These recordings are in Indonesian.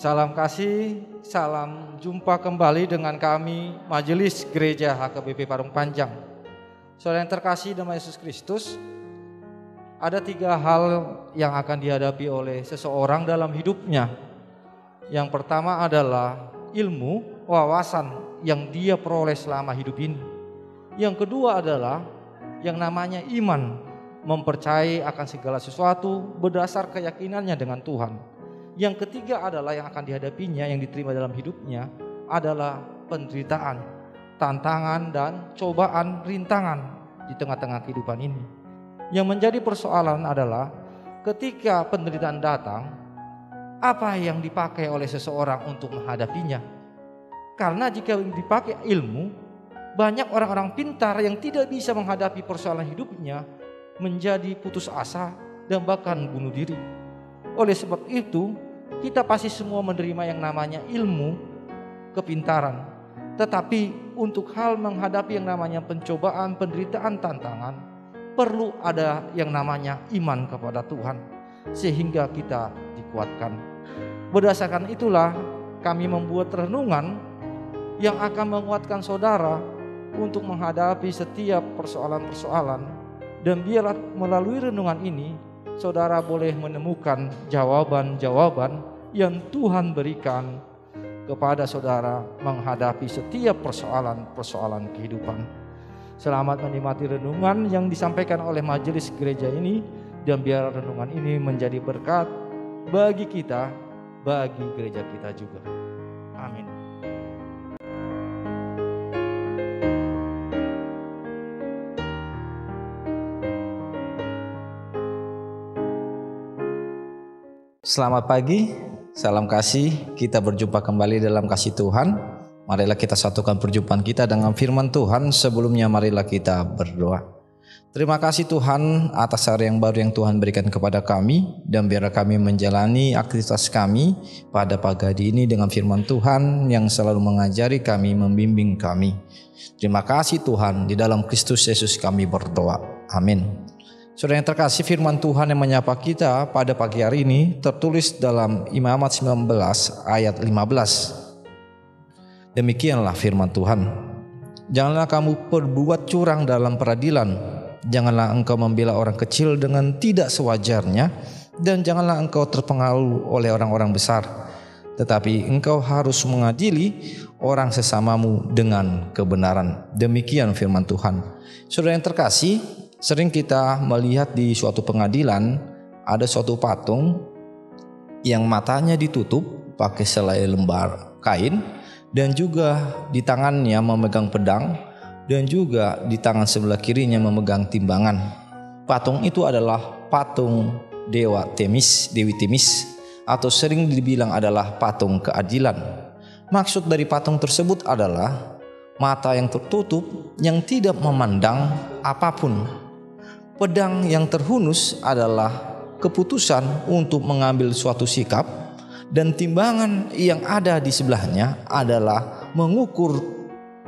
Salam kasih, salam jumpa kembali dengan kami Majelis Gereja HKBP Parung Panjang. Saudara yang terkasih dalam Yesus Kristus, ada 3 hal yang akan dihadapi oleh seseorang dalam hidupnya. Yang pertama adalah ilmu, wawasan yang dia peroleh selama hidup ini. Yang kedua adalah yang namanya iman, mempercayai akan segala sesuatu berdasar keyakinannya dengan Tuhan. Yang ketiga adalah yang akan dihadapinya, yang diterima dalam hidupnya adalah penderitaan, tantangan dan cobaan, rintangan di tengah-tengah kehidupan ini. Yang menjadi persoalan adalah ketika penderitaan datang, apa yang dipakai oleh seseorang untuk menghadapinya. Karena jika dipakai ilmu, banyak orang-orang pintar yang tidak bisa menghadapi persoalan hidupnya menjadi putus asa dan bahkan bunuh diri. Oleh sebab itu, kita pasti semua menerima yang namanya ilmu, kepintaran. Tetapi untuk hal menghadapi yang namanya pencobaan, penderitaan, tantangan, perlu ada yang namanya iman kepada Tuhan, sehingga kita dikuatkan. Berdasarkan itulah kami membuat renungan yang akan menguatkan saudara untuk menghadapi setiap persoalan-persoalan. Dan biarlah melalui renungan ini saudara boleh menemukan jawaban-jawaban yang Tuhan berikan kepada saudara menghadapi setiap persoalan-persoalan kehidupan. Selamat menikmati renungan yang disampaikan oleh majelis gereja ini, dan biar renungan ini menjadi berkat bagi kita, bagi gereja kita juga. Amin. Selamat pagi, salam kasih. Kita berjumpa kembali dalam kasih Tuhan. Marilah kita satukan perjumpaan kita dengan firman Tuhan. Sebelumnya marilah kita berdoa. Terima kasih Tuhan atas hari yang baru yang Tuhan berikan kepada kami, dan biarlah kami menjalani aktivitas kami pada pagi ini dengan firman Tuhan yang selalu mengajari kami, membimbing kami. Terima kasih Tuhan, di dalam Kristus Yesus kami berdoa. Amin. Saudara yang terkasih, firman Tuhan yang menyapa kita pada pagi hari ini tertulis dalam Imamat 19 ayat 15. Demikianlah firman Tuhan. Janganlah kamu berbuat curang dalam peradilan. Janganlah engkau membela orang kecil dengan tidak sewajarnya, dan janganlah engkau terpengaruh oleh orang-orang besar. Tetapi engkau harus mengadili orang sesamamu dengan kebenaran. Demikian firman Tuhan. Saudara yang terkasih, sering kita melihat di suatu pengadilan ada suatu patung yang matanya ditutup pakai selai lembar kain, dan juga di tangannya memegang pedang, dan juga di tangan sebelah kirinya memegang timbangan. Patung itu adalah patung Dewa Temis, Dewi Temis, atau sering dibilang adalah patung keadilan. Maksud dari patung tersebut adalah mata yang tertutup yang tidak memandang apapun. Pedang yang terhunus adalah keputusan untuk mengambil suatu sikap, dan timbangan yang ada di sebelahnya adalah mengukur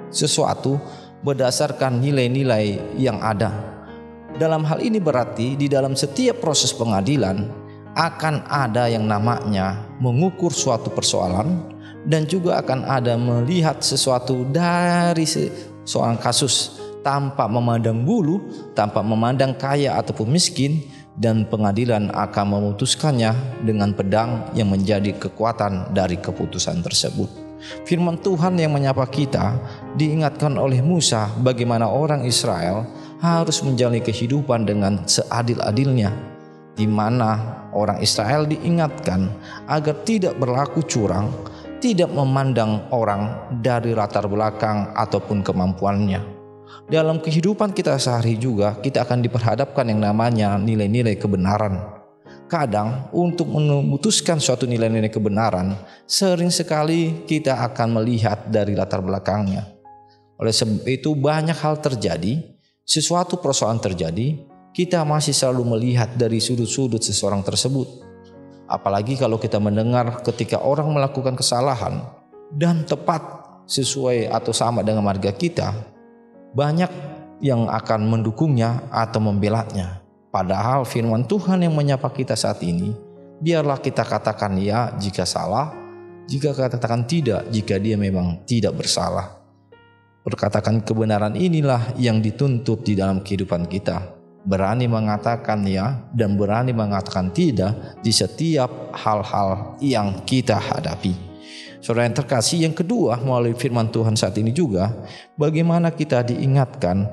sesuatu berdasarkan nilai-nilai yang ada. Dalam hal ini berarti di dalam setiap proses pengadilan akan ada yang namanya mengukur suatu persoalan, dan juga akan ada melihat sesuatu dari seorang kasus tanpa memandang bulu, tanpa memandang kaya ataupun miskin, dan pengadilan akan memutuskannya dengan pedang yang menjadi kekuatan dari keputusan tersebut. Firman Tuhan yang menyapa kita diingatkan oleh Musa bagaimana orang Israel harus menjalani kehidupan dengan seadil-adilnya, di mana orang Israel diingatkan agar tidak berlaku curang, tidak memandang orang dari latar belakang ataupun kemampuannya. Dalam kehidupan kita sehari juga kita akan diperhadapkan yang namanya nilai-nilai kebenaran. Kadang untuk memutuskan suatu nilai-nilai kebenaran, sering sekali kita akan melihat dari latar belakangnya. Oleh sebab itu banyak hal terjadi, sesuatu persoalan terjadi, kita masih selalu melihat dari sudut-sudut seseorang tersebut. Apalagi kalau kita mendengar ketika orang melakukan kesalahan dan tepat sesuai atau sama dengan marga kita, banyak yang akan mendukungnya atau membelanya. Padahal firman Tuhan yang menyapa kita saat ini, biarlah kita katakan ya jika salah, Jika katakan tidak, jika dia memang tidak bersalah. Perkataan kebenaran inilah yang dituntut di dalam kehidupan kita. Berani mengatakan ya dan berani mengatakan tidak di setiap hal-hal yang kita hadapi. Saudara yang terkasih, yang kedua melalui firman Tuhan saat ini juga, bagaimana kita diingatkan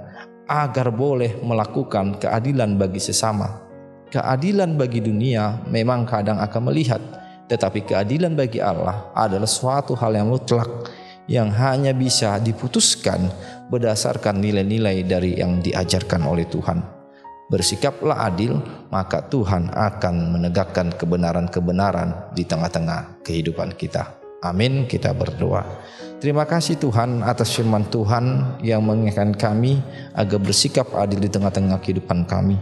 agar boleh melakukan keadilan bagi sesama. Keadilan bagi dunia memang kadang akan melihat, tetapi keadilan bagi Allah adalah suatu hal yang mutlak yang hanya bisa diputuskan berdasarkan nilai-nilai dari yang diajarkan oleh Tuhan. Bersikaplah adil, maka Tuhan akan menegakkan kebenaran-kebenaran di tengah-tengah kehidupan kita. Amin, kita berdoa. Terima kasih Tuhan atas firman Tuhan yang mengingatkan kami agar bersikap adil di tengah-tengah kehidupan kami.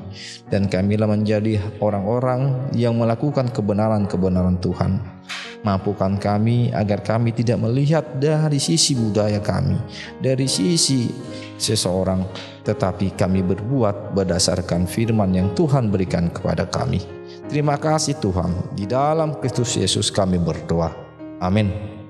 Dan kamilah menjadi orang-orang yang melakukan kebenaran-kebenaran Tuhan. Mampukan kami agar kami tidak melihat dari sisi budaya kami, dari sisi seseorang, tetapi kami berbuat berdasarkan firman yang Tuhan berikan kepada kami. Terima kasih Tuhan, di dalam Kristus Yesus kami berdoa. Amin.